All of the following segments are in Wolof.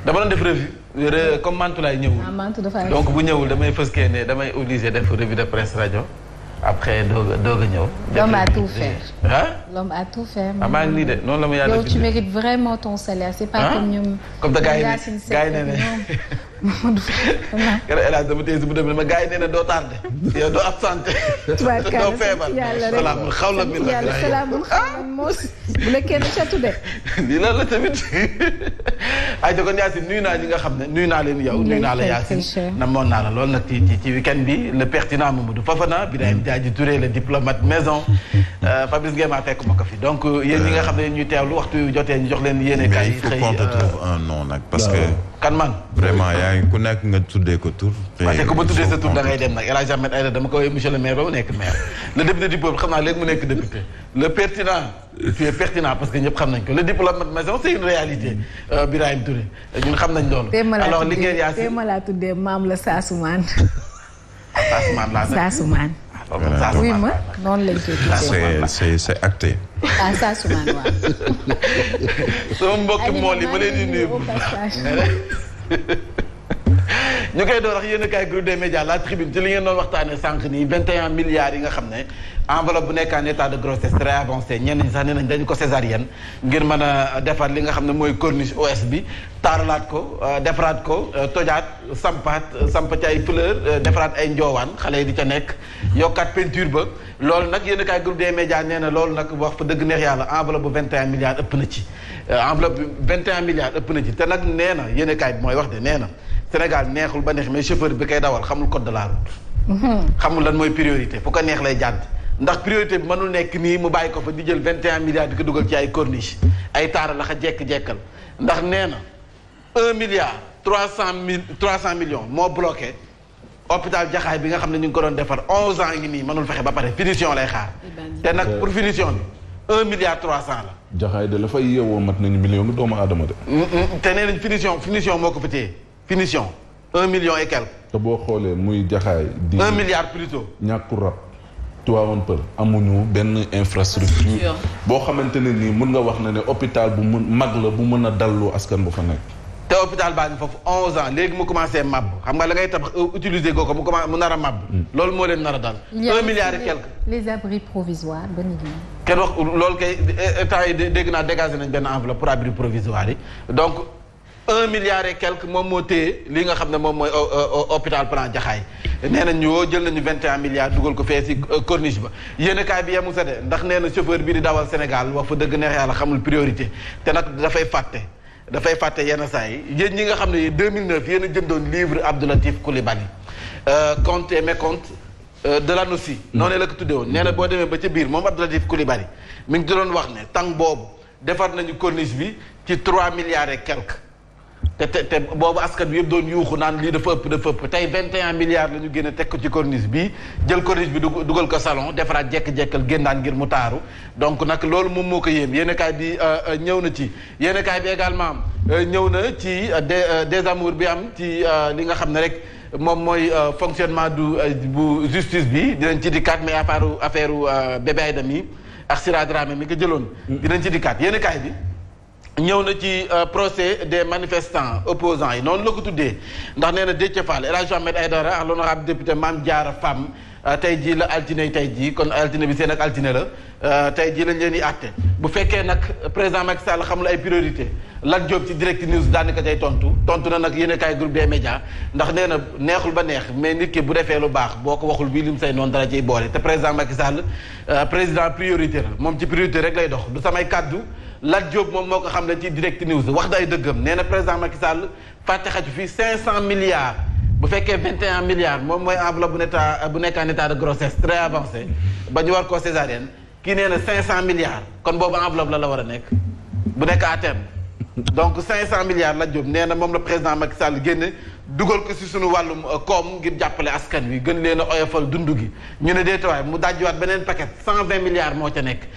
dama doon def revue comme Mantoulaye ñëwul. donc bu ñëwul damay fëskee ne damay obligé def revue de presse rajo. après doog a ñëw. l'homme a tout fait. ah. l'homme a tout fait. maa ngi nii de noonu la ma yàlla. yow tu mérites vraiment ton salaire c'est pas comme ñoom. comme da gars yi ne El Hadj dama téye si bu demee ma gars yi nee na doo tardé. yow doo absenté. doo feebar. salaamul xaw la mi yàlla salaamul xaw la moos. bu la kenn catu de. lii lan la tamit. ay kon Yacine nuyu naa ñi nga xam ne nuyu naa leen yow. nuyu naa la Yacine namoon naa la lool nag ci week-end bi le pertinent Mamadou Fofana Birahim Diadji Touré le diplomate maison. Fabrice Nguema fekk ma ko fi donc yéen ñi nga xam ne ñuy teewlu waxtu jotee ñu jox leen yéene kaay yi. mais il faut qu'on te trouve un nom nag parce que. kan man. vraiment yaa ngi ku nekk nga tuddee ko tur. parce que ku ma tuddee sa tur da ngay dem nag El Hadj Ahmed Aïdara dama ko woowee monsieur le maire ba mu nekk maire. le député du peuple xam naa léegi mu nekk député le pertinent tu es pertinent parce que ñëpp xam nañ ko le diplomate maison c'est une réalité Birahim Touré ñun xam nañ loolu. alors li ngeen yaa si ma laa tuddee maam la Saasumaan. Saasumaan laa Saasumaan. oui ma noonu lañ koy tuddee. c'est acté. ah Saasumaan waaw. sama mbokk mool yi ma leen di nuyu. ñu koy door wax yéen a kaay groupe des médias la tribune ci li ngeen doon waxtaanee sànq nii 21 milliards yi nga xam ne enveloppe bu nekk en état de grossesse très avancé ñenn ñi sax nee nañ dañu ko césarienne ngir mën a defar li nga xam ne mooy corniche OS bi taaralaat ko defaraat ko tojaat samp ci ay fleur defaraat ay njoowaan xale yi di ca nekk yokkaat peinture ba loolu nag yéen a kaay groupe des médias nee na loolu nag wax fa dëgg neex yàlla enveloppe bu 21 milliards ëpp na ci enveloppe bu 21 milliards ëpp na ci te nag nee na yéen a kaay bi mooy wax de nee na Sénégal neexul ba neex mais chauffeur bi koy dawal xamul code de la route. xamul lan mooy priorité fu ko neex lay jàdd. ndax priorité bi mënul nekk nii mu bàyyi ko fa di jël 21 milliards di ko dugal ci ay corniche ay taara la xa jekk-jekkal ndax nee na 1 milliard 300 millions moo bloqué hôpital Jaxaay bi nga xam ne ñu ngi ko doon defar 11 ans ngi nii mënul fexe ba pare finition lay xaar. te nag pour finition bi 1 milliard 300 la. Jaxaay de la fay yeewoo mat nañu million ngi doomu aadama de. te nee nañ finition moo ko fa téye. finition 1 million et quelque. te boo xoolee muy Jaxaay. di 1 milliard plutôt. ñàkku rab Tivaouane Peulh amuñu benn infrastructure. boo xamante ne nii mun nga wax ne hôpital bu mag la bu mën a dallu askan bu fa nekk. te hôpital baa ngi foofu 11 ans léegi mu commencé màbb xam nga la ngay tabax utiliser ko mu commencé mu nar a màbb. loolu moo leen nar a dal. 1 milliard et quelque. les abris provisoires ba nit ñi. kenn wax loolu kay état yi dégg naa dégagé nañ benn enveloppe pour abris provisoire yi donc. 1 milliard et quelque moom moo téye li nga xam ne moom mooy hôpital Plan Jaxaay nee nañ ñu jël nañu 21 milliards dugal ko fee si corniche ba yéen kaay bi yemu sa de ndax nee na chauffeur bi di dawal Sénégal wax fa dëgg neex yàlla xamul priorité te nag dafay fàtte yenn saa yi yéen ñi nga xam ne 2009 yéen a jëndoon livre Abdou Latif Coulibaly compte et mécompte de l'ANOCI noonu la ko tuddee woon nee na boo demee ba ca biir moom Abdou Latif Coulibaly mi ngi doon wax ne tàng boobu defar nañu corniche bi ci 3 milliards et quelque te boobu askan bi yëpp doon yuuxu naan lii dafa ëpp tey 21 milliards la ñu génne teg ko ci corniche bi jël corniche bi dugal ko salon defaraat jekk-jekkal génnaan ngir mu taaru donc nag loolu moom moo ko yéem yéen kaay bi ñëw na ci yéen kaay bi également ñëw na ci désamour bi am ci li nga xam ne rek moom mooy fonctionnement bu justice bi dinañ ci dikkaat mais affaire bébé Aïda mi ak Sira Dramé mi ko jëloon dinañ ci dikkaat yéen kaay bi ñëw na ci procès des manifestants opposants yi noonu la ko tuddee ndax nee na Déthié Fall El Hadj Ahmed Aïdara ak l'honorable député Mame Diarra Fam tey jii la altine tey jii kon altine bi seen ak altine la tey jii lañ leen di àtte bu fekkee nag président Macky Sall xamul ay priorité Lat Diop ci Direct News daanaka tey tontu na nag yéen kaay groupe des médias ndax nee na neexul ba neex mais nit ki bu defee lu baax boo ko waxul bii lim say noonu dara ciy boole te président Macky Sall président priorité la moom ci priorité rek lay dox du samay kàddu Lat Diop moom moo ko xam ne ci Direct News wax day dëggam nee na président Macky Sall fàtte xaju fi 500 milliards bu fekkee 21 milliards moom mooy enveloppe bu nekk en état de grossesse très avancé ba ñu war koo césarienne kii nee na 500 milliards kon boobu enveloppe la war a nekk bu nekk à terme donc 500 milliards Lat Diop nee na moom la président Macky Sall génne dugal ko si sunu wàllum koom ngir jàppale askan wi gën leen a oyofal dundu gi ñu ne déetawaay mu dajjiwaat beneen paquet 120 milliards moo ca nekk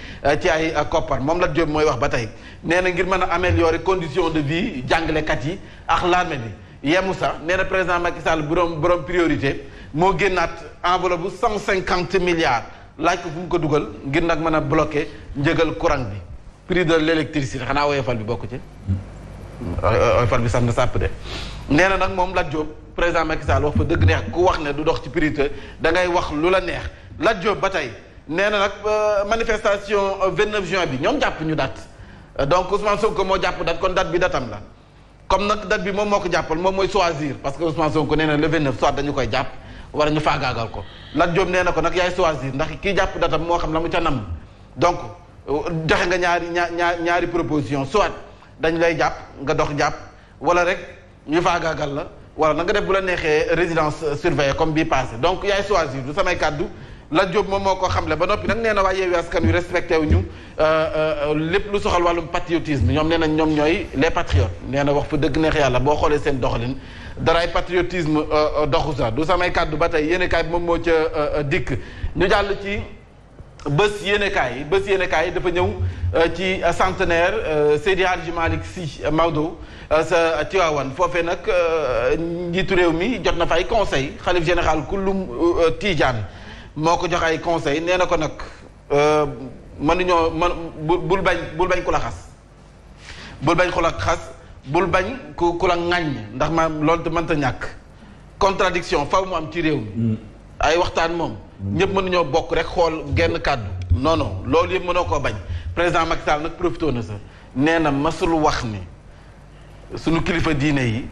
ci ay koppar moom Lat Diop mooy wax ba tey nee na ngir mën a améliorer condition de vie jàngalekat yi ak l'armée bi yemu sax nee na président Macky Sall borom priorité moo génnaat enveloppe bu 150 milliards laaj ko fu mu ko dugal ngir nag mën a bloquer njëgal courant bi prix de l'électricité xanaa oyofal bi bokk ci far bi sax na sàpp de nee na nag moom Lat Diop président Macky Sall wax fa dëgg neex ku wax ne du dox ci priorité da ngay wax lu la neex Lat Diop ba tey nee na nag manifestation 29 juin bi ñoom jàpp ñu date donc Ousmane Sonko moo jàpp date kon date bi datam la comme nag date bi moom moo ko jàppal moom mooy choisir parce que Ousmane Sonko nee na le 29 soit dañu koy jàpp wala ñu faagaagal ko Lat Diop nee na ko nag yaay choisir ndax kii jàpp datam moo xam la mu ca nam donc joxe nga ñaari proposition soit dañ lay jàpp nga dox jàpp wala rek ñu faagaagal la wala na nga def bu la neexee résidence surveillée comme bii passé donc yaay choisir du samay kàddu Lat Diop moom moo ko xamle ba noppi nag nee na waa Yewwi Askan Wi respecté wu ñu lépp lu soxal wàllum patriotisme ñoom nee nañ ñoom ñooy les patriotes nee na wax fa dëgg neex yàlla boo xoolee seen doxalin daraay patriotisme doxu sa du samay kàddu ba tey yéenekaay bi moom moo ca dikk ñu jàll ci bés yéenekaay yi dafa ñëw ci centenaire Seydi Hadji Malick Sy Maodo sa Tiwaawan foofee nag njiitu réew mi jot na fa ay conseil xalif général kullum Tidiane moo ko jox ay conseil nee na ko nag mënuñoo bul bañ ku la xas bul bañ ku la xas bul bañ ku la ŋàññ ndax maam loolu te mënta ñàkk contradiction faw mu am ci réew mi ay waxtaan moom ñëpp mënuñoo bokk rek xool genn kàddu non non loolu yëpp mënoo koo bañ président Macky Sall nag profité na sa nee na masul wax ni suñu kilifa diine yi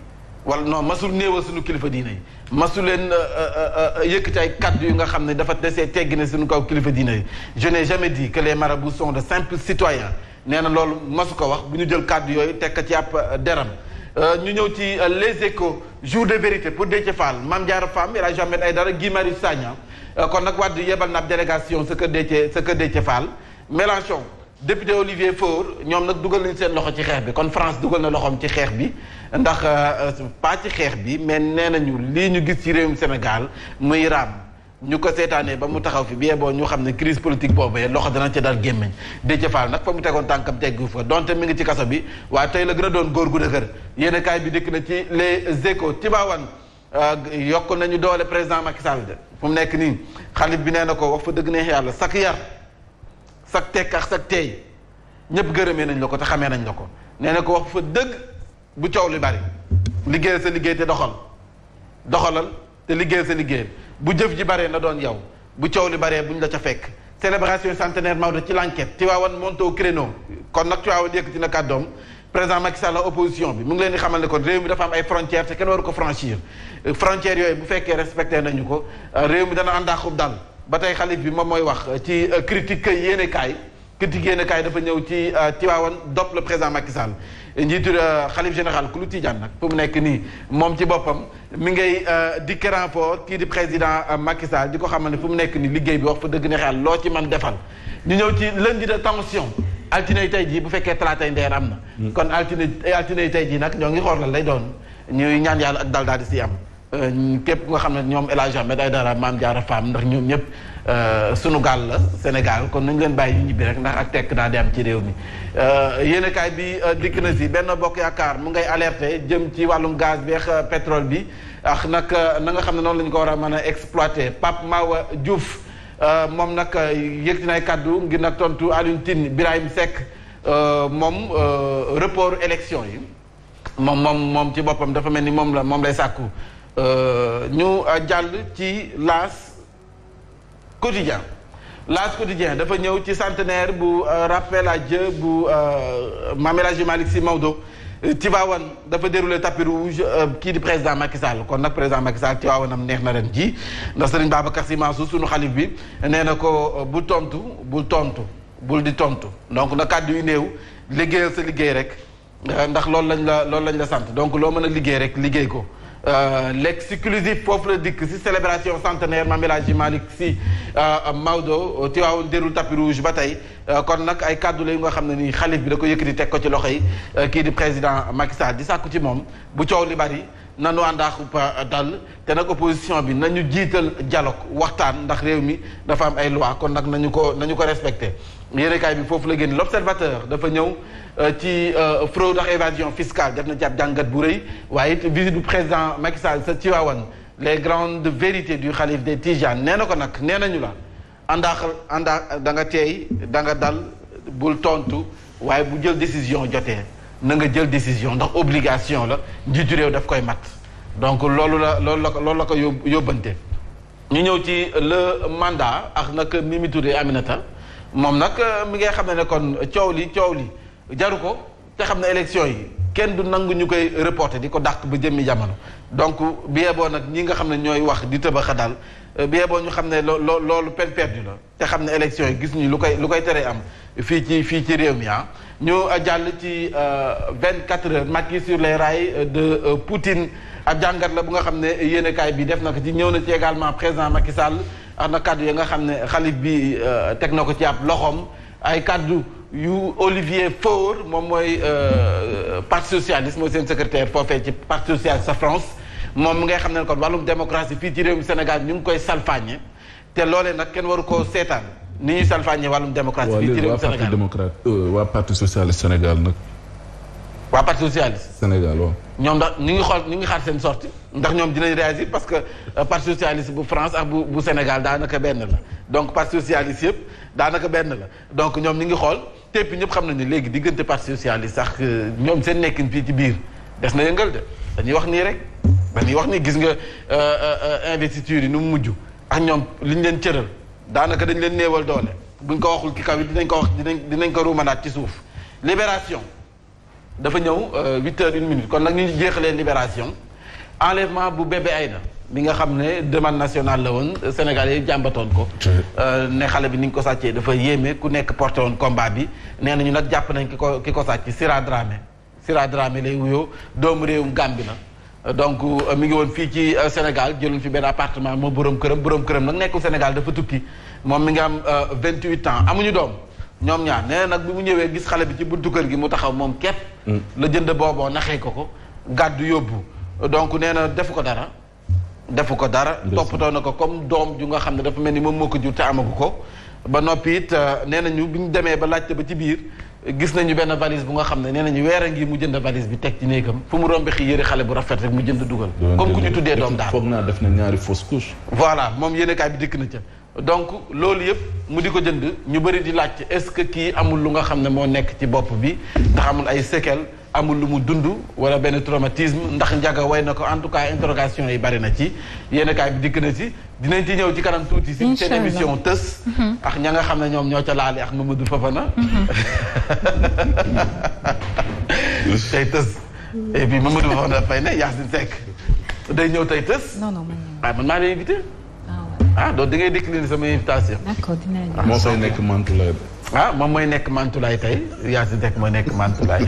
wala non masul néewal suñu kilifa diine yi masul leen yëkkati ay kàddu yu nga xam ne dafa desee teggi ne suñu kaw kilifa diine yi je n'ai jamais dit que les marabouts sont de simples citoyens nee na loolu masu ko wax bu ñu jël kàddu yooyu tekk ci ab deram ñu ñëw ci les échos jour de vérité pour Déthié Fall Mame Diarra Fam El Hadji Ahmed Aïdara Guy Marius Sagna kon nag Wade yebal na ab délégation sa kër Déthié Fall Mélenchon député Olivier Faure ñoom nag dugal nañ seen loxo ci xeex bi kon France dugal na loxoom ci xeex bi ndax pas ci xeex bi mais nee nañu lii ñu gis ci réewum Sénégal muy raam ñu ko seetaanee ba mu taxaw fi bien boo ñu xam ne crise politique boobee loxo dana ca dal gémmiñ Déthié Fall nag fa mu tegoon tànkam teggu fa donte mi ngi ci kaso bi waaye tey la gën a doon góor gu dëgër yéen kaay bi dikk na ci les échos Tivaouane yokk nañu doole président Macky Sall de fu mu nekk nii xalif bi nee na ko wax fa dëgg neex yàlla sak yar sak tekk ak sak teey ñëpp gërëmee nañ la ko te xamee nañ la ko nee na ko wax fa dëgg bu coow li bari liggéeyal sa liggéey te doxalal te liggéeyal sa liggéey bu jëf ji baree na doon yow bu coow li baree buñ la ca fekk célébration centenaire Maodo ci l'enquête Tivaouane monte au créneau kon nag Tivaouane yëkkati na kàddoom président Macky Sall opposition bi mu ngi leen di xamal ne kon réew mi dafa am ay frontières te kenn waru ko franchir frontières yooyu bu fekkee respecté nañu ko réew mi dana àndaaxub dal ba tey xalif bi moom mooy wax ci critique yéenekaay dafa ñëw ci Tivaouane dopp le président Macky Sall njiitu xalif général ku lu Tidiane nag fu mu nekk nii moom ci boppam mi ngay dikk renfort kii di président Macky Sall di ko xamal ne fu mu nekk nii liggéey bi wax fa dëgg ne xel loo ci man defal ñu ñëw ci lundi de tension altine tey jii bu fekkee talaatay ndeer am na kon altine tey jii nag ñoo ngi xool lan lay doon ñuy ñaan yàlla ak dal daal di si am képp nga xam ne ñoom El Hadji Ahmed Aïdara Mame Diarra Fam ndax ñoom ñëpp sunu gaal la Sénégal kon nañu leen bàyyi ñu ñibbi rek ndax ak tekk daal di am ci réew mi yéenekaay bi dikk na si Benno Bokk Yaakaar mu ngay alerté jëm ci wàllum gaz beex pétrole bi ak nag na nga xam ne noonu la ñu ko war a mën a exploité Pape Mawa Diouf moom nag yëkkati nay kàddu ngir nag tontu Alioune Tine Birahim Seck moom report élection yi moom ci boppam dafa mel ni moom lay sàkku ñu jàll ci L'As quotidien dafa ñëw ci centenaire bu rappel à Dieu bu Mame El Hadji Malick Sy Maodo Tivaouane dafa déroulé tapis rouge kii di président Macky Sall kon nag président Macky Sall Tivaouane am neex na ren ji ndax Serigne Babacar Sy Mansour sunu xalif bi nee na ko bul di tontu donc na kàddu yu néew liggéeyal sa liggéey rek ndax loolu lañ la sant donc loo mën a liggéey rek liggéey ko l'exclusif foofu la dikk si célébration centenaire Mame El Hadji Malick Sy Maodo Tivaouane déroule tapis rouge ba tey kon nag ay kàddu la yu nga xam ne nii xalif bi da ko yëkkati teg ko ci loxo yi kii di président Macky Sall di sàkku ci moom bu coow li bari nanu àndaaxu dal te nag opposition bi nañu jiital dialogue waxtaan ndax réew mi dafa am ay loi kon nag nañu ko respecté yéenekaay bi foofu la génn l'observateur dafa ñëw ci fraude ak évasion fiscale def na ci ab jàngat bu rëy waaye it visite du président Macky Sall sa Tivaouane les grandes vérités du khalife des Tidianes nee na ko nag nee nañu la àndaax da nga teey da nga dal bul tontu waaye bu jël décision jotee na nga jël décision ndax obligation la njiitu réew daf koy mat donc loolu la ko yóbbante ñu ñëw ci le mandat ak nag Mimi Touré Aminata moom nag mi ngay xam ne kon coow li jaru ko te xam ne élection yi kenn du nangu ñu koy reporter di ko dàq ba jëmmi jamono donc bi yeboo nag ñi nga xam ne ñooy wax di tëbaxa dal bi yeboo ñu xam ne loolu peine perdue la te xam ne élection yi gis ñu lu koy teree am fii ci réew mi ñu jàll ci 24 heures Macky sur les rails de Poutine ab jàngat la bu nga xam ne yéenekaay bi def na ko ci ñëw na ci également président Macky Sall ak na kaddu yi nga xam ne xalif bi teg na ko ci ab loxoom ay kaddu yu Olivier Faure moom mooy parti socialiste mooy seen secrétaire foofee ci parti socialiste sa France moom mi ngay xam ne kon wàllum démocratie fii ci réew mi Sénégal ñu ngi koy salfaañe te loolee nag kenn waru koo seetaan ni ñuy salfaañe wàllum démocratie fii ci réew mi Sénégal waa parti socialiste Sénégal nag waa parti socialiste Sénégal waaw ñoom ndax ñu ngi xaar seen sortie ndax ñoom dinañ réagir parce que parti socialiste bu France ak bu Sénégal daanaka benn la donc parti socialiste yëpp daanaka benn la donc ñoom ñu ngi xool tépp ñëpp xam nañ ne léegi diggante parti socialiste sax ñoom seen nekkin fii ci biir des na yëngal de dañuy wax nii rek dañuy wax nii gis nga investiture yi nu mu mujj ak ñoom li ñu leen cëral daanaka dañ leen néewal doole buñ ko waxul ci kaw yi dinañ ko wax dinañ ko ruumanaat ci suuf libération dafa ñëw 8h01 kon nag ñu jeexalee libération enlèvement bu bébé Aïda bi nga xam ne demande nationale la woon Sénégal yi jàmbatoon ko ne xale bi ni ñu ko sàccee dafa yéeme ku nekk porté woon combat bi nee nañu nag jàpp nañ ki ko sàcc Sira Dramé lay wuyoo doomu réewum Gambie la donc mi ngi woon fii ci Sénégal jëloon fi benn appartement moom borom këram nag nekkul Sénégal dafa tukki moom mi ngi am 28 ans amuñu doom ñoom ñaar nee na nag bi mu ñëwee gis xale bi ci buntu kër gi mu taxaw moom képp la jënd booboo naxee ko gàddu yóbbu donc nee na defu ko dara toppatoo na ko comme doom ju nga xam ne dafa mel ni moom moo ko jur te amagu ko ba noppi it nee nañu bi ñu demee ba laajte ba ci biir gis nañu benn valise bu nga xam ne nee nañu weer a ngi mu jënd valise bi teg ci néegam fu mu rombe xi yëri xale bu rafet rek mu jënd dugal comme ku ñu tuddee doom daal foog naa def na ñaari fausse couche voilà moom yéenekaay bi dikk na ca donc loolu yëpp mu di ko jënd ñu bëri di laajte est-ce que kii amul lu nga xam ne moo nekk ci bopp bi ndax amul ay séquelles amul lu mu dund wala benn traumatisme ndax njaga way na ko en tout cas interrogation yi bari na ci yéenekaay bi dikk na ci dinañ ci ñëw ci kanam tuuti si seen émission tës ak ña nga xam ne ñoom ñoo ca laale ak Mamadou Fofana tey tës et puis Mamadou Fofana fay ne Yacine Seck day ñëw tey tës non waaye man maa lay invité donc da ngay décliner sama invitation. D'accord dinaa ñëw. moo fay nekk Mantoulaye. moom mooy nekk Mantoulaye tey Yacine Seck mooy nekk Mantoulaye.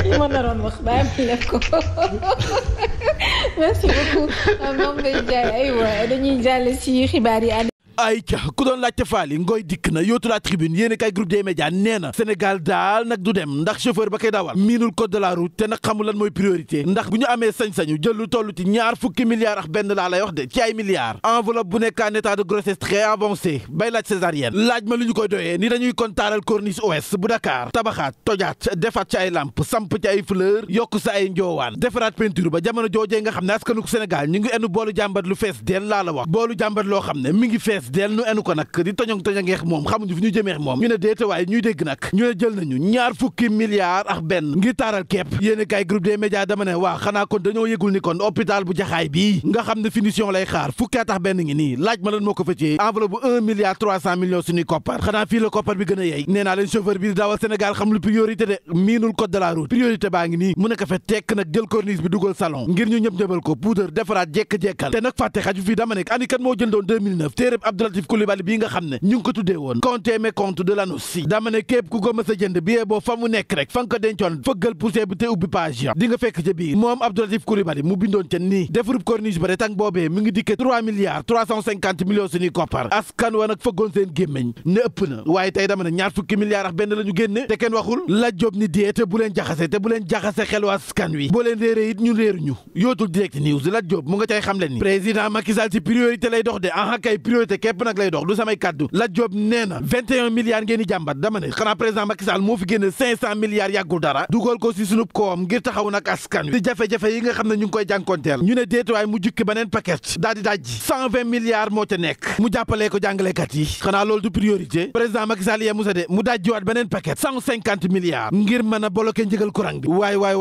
li ma naroon wax bàyyi ma lekk ko merci beaucoup moom ngay jaay aywa dañuy jàll ci xibaar yi. ay ca ku doon laajte faali ngooy dikk na yootu la tribune yéen kay groupe des médias nee na Sénégal daal nag du dem ndax chauffeur ba koy dawal miinul code de la route te nag xamul lan mooy priorité ndax bu ñu amee sañ-sañu jël lu toll ci ñaar fukki milliards ak benn laa lay wax de ci ay milliards enveloppe bu nekk en état de grossesse très avancé bay laaj césarienne laaj ma lu ñu koy doyee ni dañuy kon taaral corniche ouest bu Dakar tabaxaat tojaat defaat ci ay lamp samp ci ay fleur yokk sa ay njoowaan defaraat peinture ba jamono joojee nga xam ne askanu Sénégal ñu ngi enu boolu jàmbat lu fees dell laa la wax boolu jàmbat loo xam ne mi ngi fees del nu enu ko nag di toñongeex moom xamuñu fi ñu jëmeex moom ñu ne déete waaye ñuy dégg nag ñu ne jël nañu ñaar fukki milliards ak benn ngir taaral kepp yéen kay groupe des médias dama ne waa xanaa kon dañoo yëgul ni kon hôpital bu jaxaay bii nga xam ne finition lay xaar fukki at ak benn ngi nii laaj ma lan moo ko fëccee enveloppe bu 1 milliard 300 millions suñuy koppar xanaa fii la koppar bi gën a yey nee naa leen chauffeur bi di dawal Sénégal xam lu priorité de miinul code de la route priorité baa ngi nii mu nekk fa tekk nag jël corniche bi dugal salon ngir ñu ñëpp ko poudre defaraat jekk-jekkal te nag fàtte xaju fii dama nekk ani kan moo jël doon 2009 téeréb Abdoulatif Coulibaly bii nga xam ne ñu ngi ko tuddee woon compte mes comptes de l'ANOCI dama ne képp ku ko mës a jënd billet boo fa mu nekk rek fa nga ko dencoon fëggal poussé bi te ubbi page ya di nga fekk ca biir moom Abdoulatif Coulibaly mu bindoon ca nii defarub corniche ba de tàng boobee mi ngi dikkee 3 milliards 350 millions suñuy koppar askan wa nag fëggoon seen gémmeñ ne ëpp na waaye tey dama ne ñaar fukki milliards ak benn la ñu génne te kenn waxul la job ni dee te bu leen jaxase xelu askan wi boo leen réeree it ñun réeruñu yootul direct news la job mu nga cay xam leen ni président Macky Sall ci priorité lay dox de aha kay priorité képp nag lay dox du samay kàddu Lat Diop nee na 21 milliards ngeen di jàmbat dama ne xanaa président Macky Sall moo fi génne 500 milliards yàggul dara dugal ko si sunub koom ngir taxaw nag askan wi si jafe-jafe yi nga xam ne ñu ngi koy jànkonteel ñu ne déetuwaay mu jukki beneen paquet daal di dajji 120 milliards moo ca nekk mu jàppalee ko jàngalekat yi xanaa loolu du priorité président Macky Sall yee musa de mu dajjiwaat beneen paquet 150 milliards ngir mën a bloqué njëgal courant bi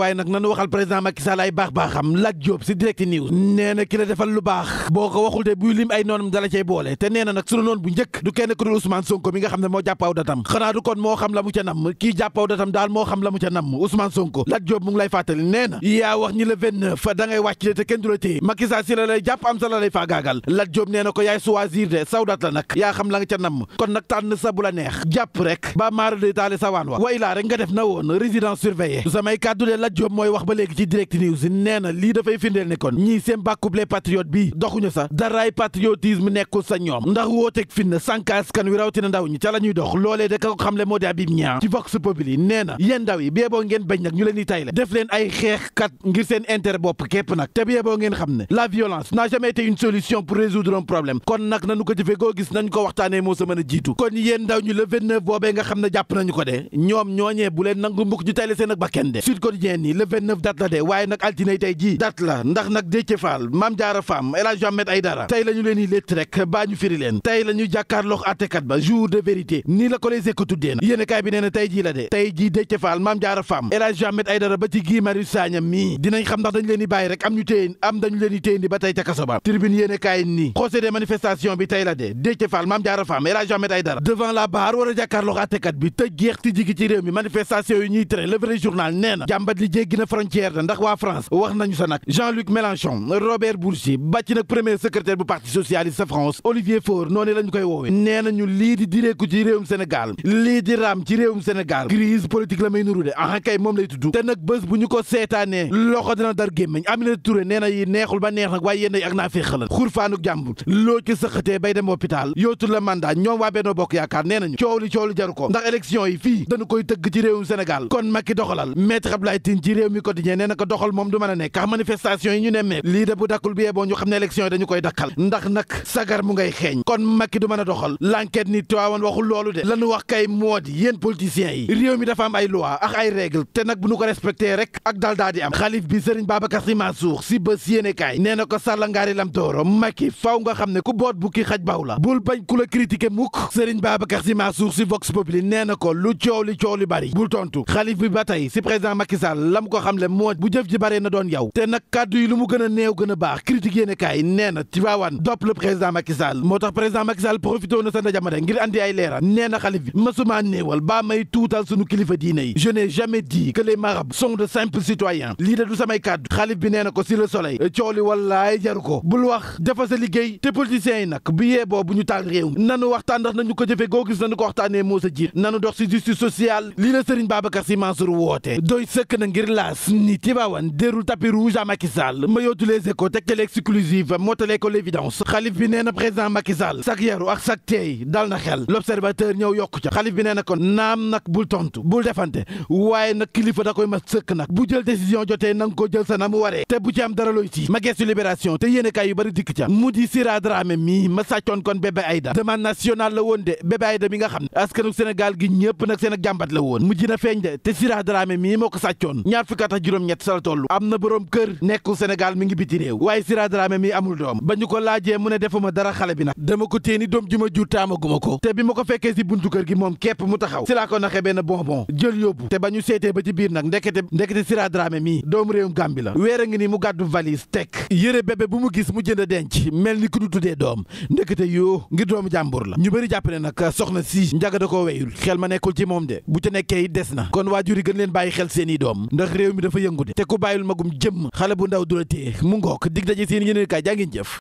waay nag nanu waxal président Macky Sall ay baax-baaxam Lat Diop si Direct News nee na ki la defal lu baax boo ko waxul te buy lim ay noonam dala cay boole te nee na nag sunu noon bu njëkk du kenn ku dul Ousmane Sonko mi nga xam ne moo jàppaw datam xanaa du kon moo xam la mu ca namm kii jàppaw datam daal moo xam la mu ca namm Ousmane Sonko Lat Diop mu ngi lay fàttali nee na yaa wax ñi le 29 da ngay wàcc te kenn du la téye Macky Sall si la lay jàpp am sa la lay faagaagal Lat Diop nee na ko yaay choisir de sawdat la nag yaa xam la nga ca namm kon nag tànn sa bu la neex jàpp rek ba maara de taale sa waan wa ilaa rek nga def na woon résidence surveillée du samay kàddu de Lat Diop mooy wax ba léegi ci Direct News nee na lii dafay firndeel ne kon ñii seen bàkkub les patriotes bi doxuñu sax daraay patriotisme nekkul sa ñoom ndax wooteeg fin sànq askan wi rawatina ndaw ñi ca la ñuy dox loolee da ko xamle moo di Habib Niang ci Vox Populi nee na yéen ndaw yi bee boo ngeen bañ nag ñu leen di tayle def leen ay xeexkat ngir seen intérêt bopp képp nag te bee boo ngeen xam ne la violence n'a jamais été une solution pour résoudre un problème kon nag nañu ko jëfee goo gis nañ ko waxtaanee moo sa mën a jiitu kon yéen ndaw ñu le 29 boobee nga xam ne jàpp nañu ko de ñoom ñooñee bu leen nangu mbukk ñu tayle seen ak bakken de Sud Quotidien ni le 29 date la de waaye nag altine tey jii date la ndax nag Déthié Fall Mame Diarra Fam El Hadji Ahmed Aïdara tey la ñu leen di létt rek baa ñu firi leen tey la ñu jàkkaarloo àttekat ba jour de vérité nii la ko Les Échos tuddee na yéenekaay bi nee na tey jii la de tey jii Déthié Fall Mame Diarra Fam El Hadji Ahmed Aïdara ba ci Guy Marius Sagna mii dinañ xam ndax dañu leen di bàyyi rek am dañu leen di téye ba tey ca kaso ba tribune yéenekaay nii procès des manifestations bi tey la de Déthié Fall Mame Diarra Fam El Hadji Ahmed Aïdara devant la barre war a jàkkaarloo àttekat bi te jeex ci jigi ci réew mi manifestation yi ñuy tere le vrai journal nee na jàmbat li jéggi na frontière da ndax waa France wax nañu sa nag Jean-Luc Mélenchon Robert Bourgi ba ci nag premier secrétaire bu parti socialiste France Olivier Faure noonu lañu koy woowee nee nañu lii di direeku ci réewum Sénégal lii di raam ci réewum Sénégal crise politique la may nuru de kay moom lay tudd te nag bés bu ñu ko seetaanee loxo dina dar gémmiñ Aminata Touré nee na yi neexul ba neex nag waaye yéen ak naa féexalal xurfaanuk jàmbur loo ci sëqatee bay dem hôpital yootu la mandat ñoom waa Benno Bokk Yaakaar nee nañu coow li jaru ko ndax élection yi fii dañu koy tëgg ci réewum Sénégal kon Macky doxalal Maître Abdoulaye Tine ci réew mi quotidien nee na ko doxal moom du mën a nekk ndax manifestation yi ñu nemmee lii de bu dakkul bi yeboo ñu xam ne élection yi dañu koy dakkal ndax nag sagar mu ngay xeeñ kon Macky du mën a doxal l'enquête ni Tivaouane waxul loolu de lanu wax kay moo di yéen politiciens yi réew mi dafa am ay loi ak ay règle te nag bu ñu ko respecté rek ak dal daa di am xalif bi Serigne Babacar Sy Mansour si bés yéenekaay nee na ko sàlla ngaari lam tooro Macky faw nga xam ne ku boot bu ki xaj baw la bul bañ ku la critiquer mukk Serigne Babacar Sy Mansour si Vox Populi nee na ko lu coow li bari bul tontu xalif bi ba tey si président Macky Sall lam ko xam le moo bu jëf ji bare na doon yow te nag kàddu yi lu mu gën a néew gën a baax critique yéenekaay nee na Tivaouane dopp le président Macky Sall moo tax président Macky Sall profité na sa ndajamate ngir andi ay leeral nee na xalif bi mësuma néewal baa may tuutal sunu kilifa diine yi je n'ai jamais dit que les marabouts sont de simples citoyens lii de du samay kàddu xalif bi nee na ko si le soleil coow li wallaay jaru ko bul wax dafa sa liggéey te politiciens yi nag bu yeeboo bu ñu taal réew mi nanu waxtaan ndax nañu ko jëfe goo gis nañu ko waxtaanee moo sa jiit nanu dox si justice sociale lii la Serigne Babacar Sy Mansour woote doy sëkk na ngir laas ni Tivaouane déroule tapis rouge à Macky Sall ma yootu Les Échos tegtal exclusive motalee ko l'évidence xalif bi nee na président Macky Sall sak yaru ak sak teey dal na xel l'observateur ñëw yokku ca xalif bi nee na kon naam nag bul tontu bul defante waaye nag kilifa da koy ma sëkk nag bu jël décision jotee nanga ko jël sa na mu waree te bu ci am dara looy ci ma gestu libération te yéenekaay yu bari dikk ca mu di Sira Dramé mi ma sàccoon kon Bébé Aïda demande nationale la woon de Bébé Aïda mi nga xam ne askanu Sénégal gi ñëpp nag seen ak jàmbat la woon mujj na feeñ de te Sira Dramé mii moo ko sàccoon ñaar fukki at ak juróom-ñett sa la toll am na boroom kër nekkul Sénégal mi ngi biti réew waaye Sira Dramé mi amul doom ba ñu ko laajee mu ne defuma dara xale bi nag dama ko téeni doom ji ma jur taamaguma ko te bi ma ko fekkee si buntu kër gi moom képp mu taxaw si laa ko naxee benn bonbon jël yóbbu te ba ñu seetee ba ci biir nag ndekete Sira Dramé mii doomu réewum Gàmbi la weer a ngi ni mu gàddu valise tekk yëre bébé bu mu gis mu jënd denc mel ni ku du tuddee doom ndekete yoo ngir doomu jàmbur la ñu bëri jàpp ne nag soxna si njaga da koo weyul xel ma nekkul ci moom de bu ca nekkee des na kon waajur yi gën leen bàyyi xel seeni doom ndax réew mi dafa yëngu de te ku bàyyil magum jëmm xale bu ndaw du la téye mu ngook dig daje seen yéneen kaay jaa ngeen jëf